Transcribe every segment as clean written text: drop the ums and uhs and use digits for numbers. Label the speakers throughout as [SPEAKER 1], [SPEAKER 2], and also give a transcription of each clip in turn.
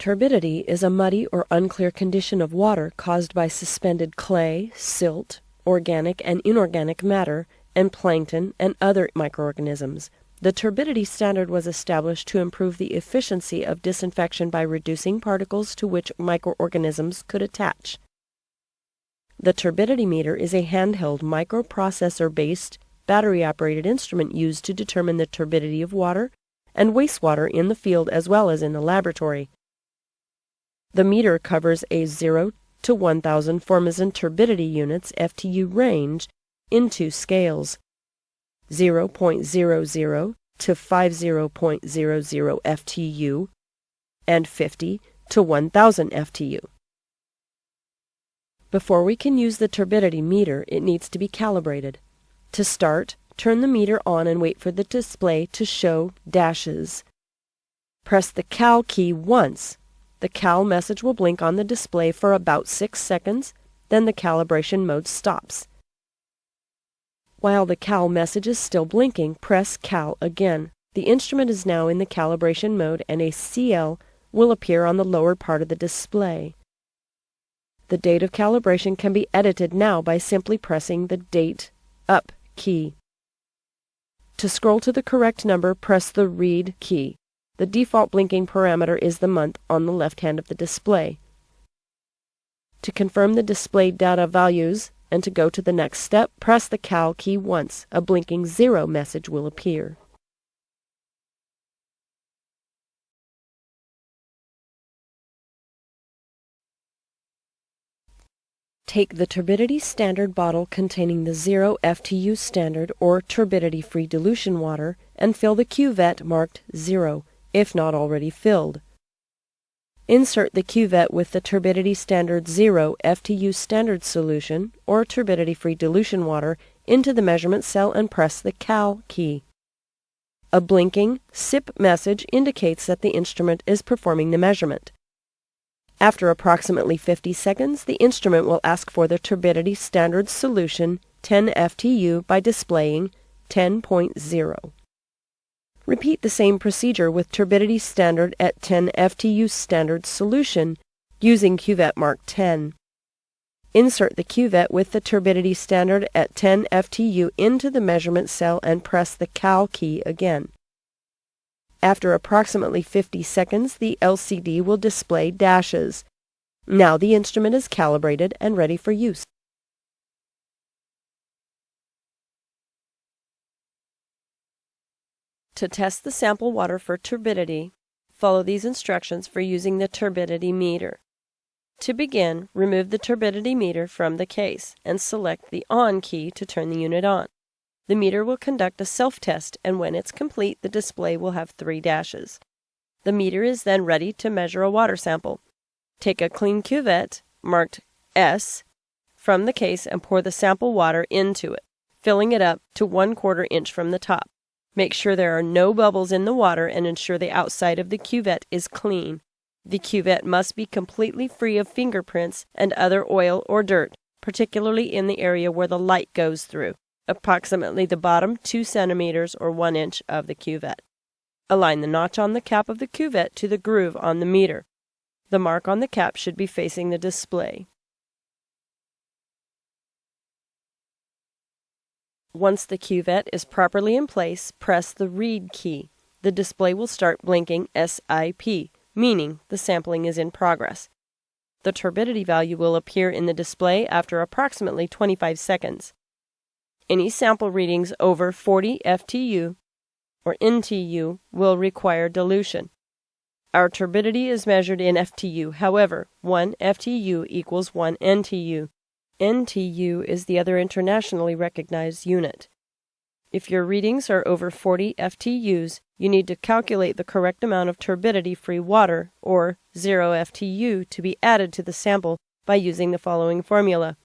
[SPEAKER 1] Turbidity is a muddy or unclear condition of water caused by suspended clay, silt, organic and inorganic matter, and plankton and other microorganisms. The turbidity standard was established to improve the efficiency of disinfection by reducing particles to which microorganisms could attach. The turbidity meter is a handheld microprocessor-based, battery-operated instrument used to determine the turbidity of water and wastewater in the field as well as in the laboratory. The meter covers a 0 to 1,000 Formazan turbidity units FTU range in two scales, 0.00 to 50.00 FTU and 50 to 1,000 FTU. Before we can use the turbidity meter, it needs to be calibrated. To start, turn the meter on and wait for the display to show dashes. Press the cal key once. The cal message will blink on the display for about 6 seconds, then the calibration mode stops. While the cal message is still blinking, press cal again. The instrument is now in the calibration mode and a CL will appear on the lower part of the display. The date of calibration can be edited now by simply pressing the Date Up key. To scroll to the correct number, press the Read key. The default blinking parameter is the month on the left hand of the display. To confirm the displayed data values and to go to the next step, press the cal key once. A blinking 0 message will appear. Take the turbidity standard bottle containing the 0 FTU standard or turbidity-free dilution water and fill the cuvette marked 0, if not already filled. Insert the cuvette with the turbidity standard 0 FTU standard solution or turbidity-free dilution water into the measurement cell and press the cal key. A blinking SIP message indicates that the instrument is performing the measurement. After approximately 50 seconds, the instrument will ask for the turbidity standard solution 10 FTU by displaying 10.0. Repeat the same procedure with turbidity standard at 10 FTU standard solution using cuvette mark 10. Insert the cuvette with the turbidity standard at 10 FTU into the measurement cell and press the cal key again. After approximately 50 seconds, the LCD will display dashes. Now the instrument is calibrated and ready for use. To test the sample water for turbidity, follow these instructions for using the turbidity meter. To begin, remove the turbidity meter from the case and select the On key to turn the unit on. The meter will conduct a self-test, and when it's complete, the display will have 3 dashes. The meter is then ready to measure a water sample. Take a clean cuvette, marked S, from the case and pour the sample water into it, filling it up to 1/4 inch from the top. Make sure there are no bubbles in the water and ensure the outside of the cuvette is clean. The cuvette must be completely free of fingerprints and other oil or dirt, particularly in the area where the light goes through, approximately the bottom 2 centimeters or 1 inch of the cuvette. Align the notch on the cap of the cuvette to the groove on the meter. The mark on the cap should be facing the display. Once the cuvette is properly in place, press the Read key. The display will start blinking SIP, meaning the sampling is in progress. The turbidity value will appear in the display after approximately 25 seconds. Any sample readings over 40 FTU or NTU will require dilution. Our turbidity is measured in FTU, however, 1 FTU equals 1 NTU. NTU is the other internationally recognized unit. If your readings are over 40 FTUs, you need to calculate the correct amount of turbidity-free water, or 0 FTU, to be added to the sample by using the following formula.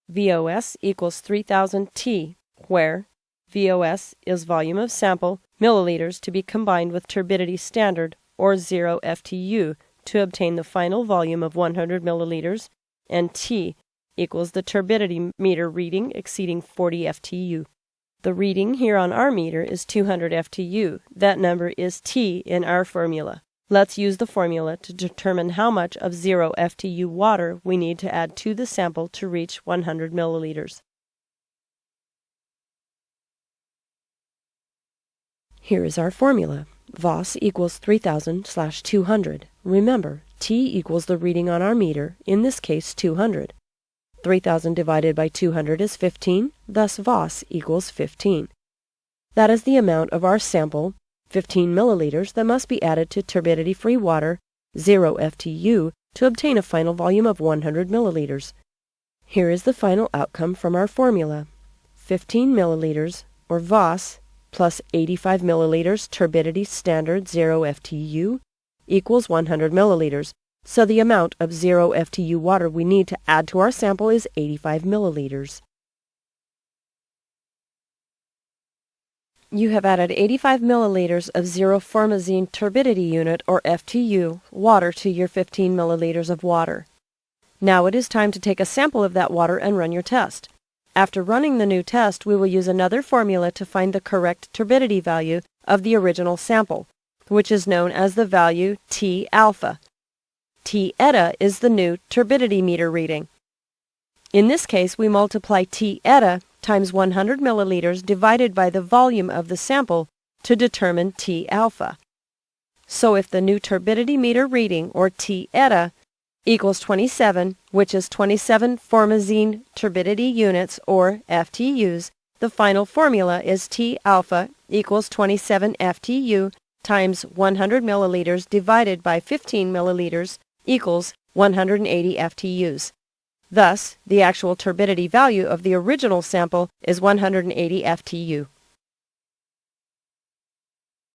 [SPEAKER 1] VOS equals 3000 T, where VOS is volume of sample, milliliters to be combined with turbidity standard, or 0 FTU, to obtain the final volume of 100 milliliters, and T equals the turbidity meter reading exceeding 40 FTU. The reading here on our meter is 200 FTU. That number is T in our formula. Let's use the formula to determine how much of 0 FTU water we need to add to the sample to reach 100 milliliters. Here is our formula. VOS equals 3000/200. Remember, T equals the reading on our meter, in this case 200. 3000 divided by 200 is 15, thus VOS equals 15. That is the amount of our sample, 15 milliliters, that must be added to turbidity-free water, 0 FTU, to obtain a final volume of 100 milliliters. Here is the final outcome from our formula. 15 milliliters, or VOS, plus 85 milliliters turbidity standard 0 FTU equals 100 milliliters. So the amount of 0 FTU water we need to add to our sample is 85 milliliters. You have added 85 milliliters of zero-formazine turbidity unit, or FTU, water to your 15 milliliters of water. Now it is time to take a sample of that water and run your test. After running the new test, we will use another formula to find the correct turbidity value of the original sample, which is known as the value T alpha. T eta is the new turbidity meter reading. In this case, we multiply T eta times 100 milliliters divided by the volume of the sample to determine T alpha. So if the new turbidity meter reading, or T eta, equals 27, which is 27 formazine turbidity units, or FTUs, the final formula is T alpha equals 27 FTU times 100 milliliters divided by 15 milliliters equals 180 FTUs. Thus, the actual turbidity value of the original sample is 180 FTU.